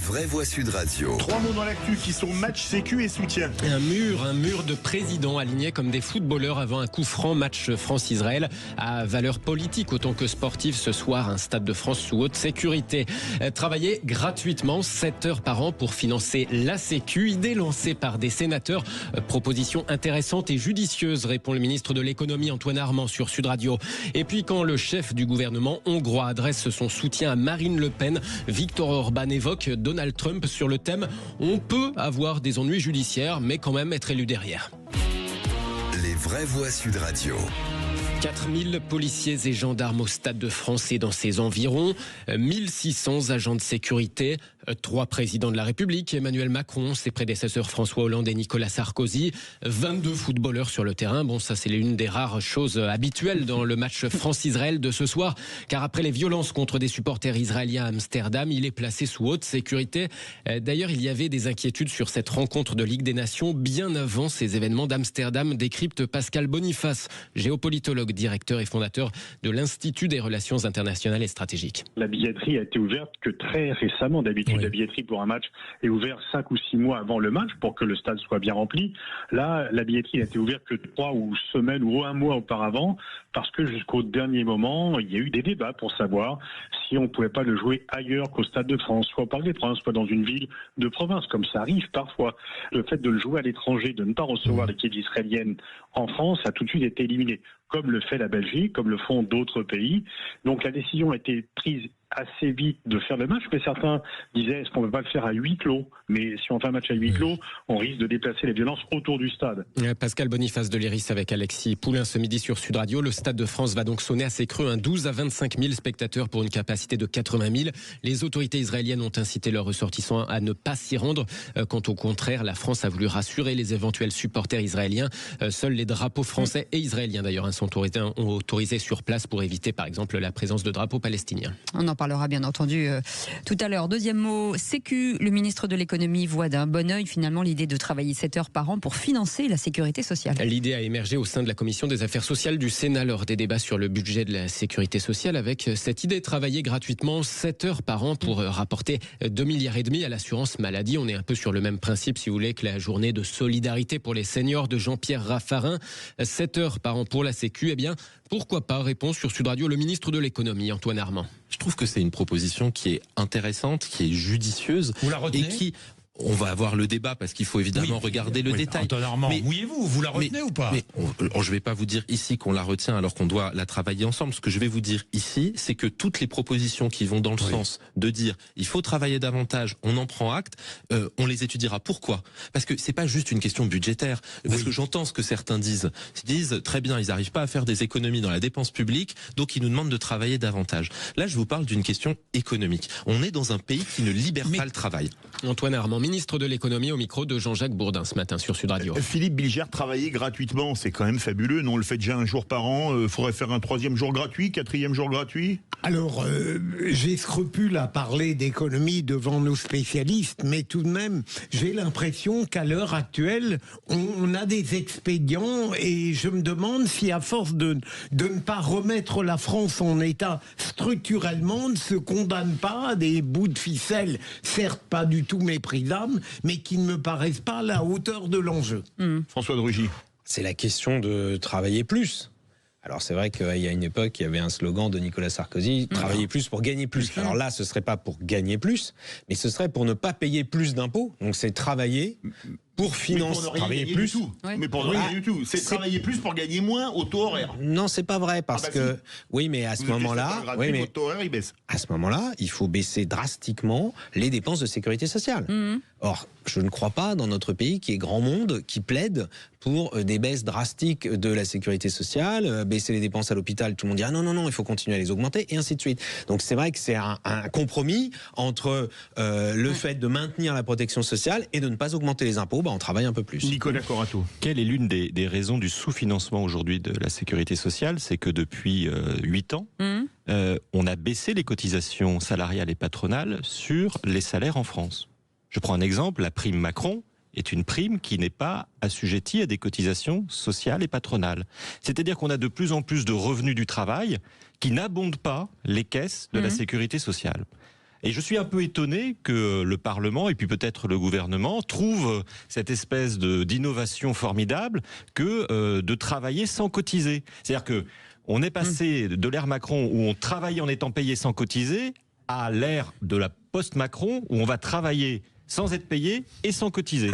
vraies voix Sud Radio. 3 mots dans l'actu qui sont match, sécu et soutien. Un mur de présidents alignés comme des footballeurs avant un coup franc match France-Israël à valeur politique autant que sportive ce soir. Un stade de France sous haute sécurité. Travailler gratuitement 7 heures par an pour financer la sécu. Idée lancée par des sénateurs. Proposition intéressante et judicieuse, répond le ministre de l'économie Antoine Armand sur Sud Radio. Et puis quand le chef du gouvernement hongrois adresse son soutien à Marine Le Pen, Viktor Orban évoque Donald Trump sur le thème « On peut avoir des ennuis judiciaires, mais quand même être élu derrière ». Les vraies voix Sud Radio. 4000 policiers et gendarmes au Stade de France et dans ses environs, 1600 agents de sécurité, 3 présidents de la République, Emmanuel Macron, ses prédécesseurs François Hollande et Nicolas Sarkozy, 22 footballeurs sur le terrain. Bon, ça c'est l'une des rares choses habituelles dans le match France-Israël de ce soir, car après les violences contre des supporters israéliens à Amsterdam, il est placé sous haute sécurité. D'ailleurs, il y avait des inquiétudes sur cette rencontre de Ligue des Nations bien avant ces événements d'Amsterdam, décrypte Pascal Boniface, géopolitologue, directeur et fondateur de l'Institut des Relations Internationales et Stratégiques. La billetterie a été ouverte que très récemment. D'habitude, La billetterie pour un match est ouverte 5 ou 6 mois avant le match pour que le stade soit bien rempli. Là, la billetterie a été ouverte que 3 ou semaines ou 1 mois auparavant parce que jusqu'au dernier moment, il y a eu des débats pour savoir si on ne pouvait pas le jouer ailleurs qu'au Stade de France, soit au Parc des Princes, soit dans une ville de province, comme ça arrive parfois. Le fait de le jouer à l'étranger, de ne pas recevoir l'équipe israélienne en France, a tout de suite été éliminé, comme le fait la Belgique, comme le font d'autres pays. Donc la décision a été prise assez vite de faire le match, mais certains disaient est-ce qu'on ne peut pas le faire à huis clos? Mais si on fait un match à huis clos, on risque de déplacer les violences autour du stade. Pascal Boniface de l'Iris avec Alexis Poulain ce midi sur Sud Radio. Le Stade de France va donc sonner à ses creux, 12 à 25 000 spectateurs pour une capacité de 80 000. Les autorités israéliennes ont incité leurs ressortissants à ne pas s'y rendre. Quand au contraire, la France a voulu rassurer les éventuels supporters israéliens. Seuls les drapeaux français et israéliens d'ailleurs sont autorisés sur place pour éviter par exemple la présence de drapeaux palestiniens. On en parlera bien entendu tout à l'heure. Deuxième mot, sécu. Le ministre de l'économie voit d'un bon œil finalement l'idée de travailler 7 heures par an pour financer la sécurité sociale. L'idée a émergé au sein de la commission des affaires sociales du Sénat lors des débats sur le budget de la sécurité sociale avec cette idée de travailler gratuitement 7 heures par an pour rapporter 2,5 milliards à l'assurance maladie. On est un peu sur le même principe si vous voulez que la journée de solidarité pour les seniors de Jean-Pierre Raffarin. 7 heures par an pour la sécu, eh bien pourquoi pas, répond sur Sud Radio le ministre de l'économie Antoine Armand. Je trouve que c'est une proposition qui est intéressante, qui est judicieuse. Vous la retenez ? Et qui... On va avoir le débat parce qu'il faut évidemment regarder le détail. Antoine Armand, mouillez-vous, vous la retenez ou pas ? Je ne vais pas vous dire ici qu'on la retient alors qu'on doit la travailler ensemble. Ce que je vais vous dire ici, c'est que toutes les propositions qui vont dans le sens de dire il faut travailler davantage, on en prend acte, on les étudiera. Pourquoi ? Parce que c'est pas juste une question budgétaire. Parce que j'entends ce que certains disent. Ils disent très bien, ils n'arrivent pas à faire des économies dans la dépense publique, donc ils nous demandent de travailler davantage. Là, je vous parle d'une question économique. On est dans un pays qui ne libère pas le travail. Antoine Armand, ministre de l'économie au micro de Jean-Jacques Bourdin ce matin sur Sud Radio. Philippe Bilger, travailler gratuitement, c'est quand même fabuleux. Non, on le fait déjà un jour par an. Faudrait faire un 3e jour gratuit, 4e jour gratuit. Alors, j'ai scrupule à parler d'économie devant nos spécialistes, mais tout de même, j'ai l'impression qu'à l'heure actuelle, on a des expédients et je me demande si à force de ne pas remettre la France en état structurellement, ne se condamne pas à des bouts de ficelle, certes pas du tout méprisables, mais qui ne me paraissent pas à la hauteur de l'enjeu. François de Rugy. C'est la question de travailler plus. Alors c'est vrai qu'il y a une époque, il y avait un slogan de Nicolas Sarkozy, travailler plus pour gagner plus. Alors là, ce serait pas pour gagner plus, mais ce serait pour ne pas payer plus d'impôts. Donc c'est travailler pour financer, travailler plus. Mais pour ne rien du tout. C'est travailler plus pour gagner moins au taux horaire. Non, c'est pas vrai parce que oui, mais à ce moment-là, votre taux horaire il baisse. À ce moment-là, il faut baisser drastiquement les dépenses de sécurité sociale. Or, je ne crois pas dans notre pays qu'il y ait grand monde qui plaide pour des baisses drastiques de la sécurité sociale, baisser les dépenses à l'hôpital. Tout le monde dit ah non, il faut continuer à les augmenter et ainsi de suite. Donc c'est vrai que c'est un compromis entre le fait de maintenir la protection sociale et de ne pas augmenter les impôts. On travaille un peu plus. Nicolas Corato. Quelle est l'une des raisons du sous-financement aujourd'hui de la sécurité sociale? C'est que depuis 8 ans, on a baissé les cotisations salariales et patronales sur les salaires en France. Je prends un exemple, la prime Macron est une prime qui n'est pas assujettie à des cotisations sociales et patronales. C'est-à-dire qu'on a de plus en plus de revenus du travail qui n'abondent pas les caisses de la sécurité sociale. Et je suis un peu étonné que le Parlement et puis peut-être le gouvernement trouvent cette espèce d'innovation formidable que de travailler sans cotiser. C'est-à-dire que on est passé de l'ère Macron où on travaillait en étant payé sans cotiser à l'ère de la post-Macron où on va travailler sans être payé et sans cotiser.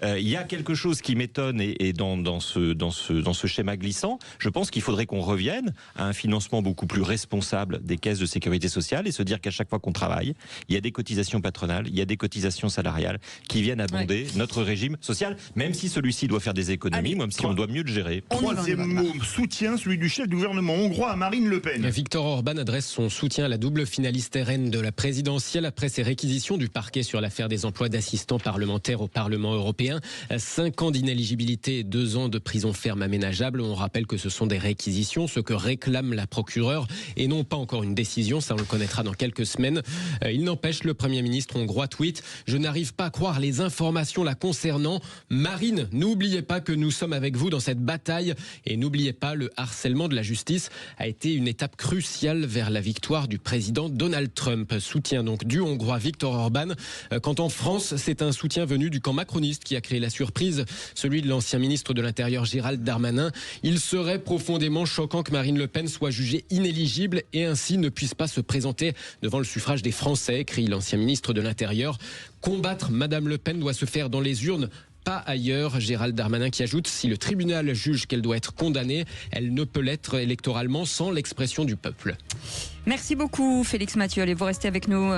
Il y a quelque chose qui m'étonne et dans ce schéma glissant, je pense qu'il faudrait qu'on revienne à un financement beaucoup plus responsable des caisses de sécurité sociale et se dire qu'à chaque fois qu'on travaille, il y a des cotisations patronales, il y a des cotisations salariales qui viennent abonder notre régime social, même si celui-ci doit faire des économies, même si on doit mieux le gérer. Troisième mot, soutien, celui du chef du gouvernement hongrois à Marine Le Pen. Viktor Orban adresse son soutien à la double finaliste RN de la présidentielle après ses réquisitions du parquet sur l'affaire des emplois d'assistants parlementaires au Parlement européen. 5 ans d'inéligibilité et 2 ans de prison ferme aménageable. On rappelle que ce sont des réquisitions, ce que réclame la procureure et non pas encore une décision. Ça, on le connaîtra dans quelques semaines. Il n'empêche, le Premier ministre hongrois tweet « Je n'arrive pas à croire les informations la concernant. Marine, n'oubliez pas que nous sommes avec vous dans cette bataille et n'oubliez pas, le harcèlement de la justice a été une étape cruciale vers la victoire du président Donald Trump. » Soutien donc du Hongrois Viktor Orban. Quant en France, c'est un soutien venu du camp macroniste qui a créé la surprise, celui de l'ancien ministre de l'Intérieur Gérald Darmanin. Il serait profondément choquant que Marine Le Pen soit jugée inéligible et ainsi ne puisse pas se présenter devant le suffrage des Français, crie l'ancien ministre de l'Intérieur. Combattre Madame Le Pen doit se faire dans les urnes, pas ailleurs. Gérald Darmanin qui ajoute, si le tribunal juge qu'elle doit être condamnée, elle ne peut l'être électoralement sans l'expression du peuple. Merci beaucoup Félix Mathieu. Allez, vous restez avec nous.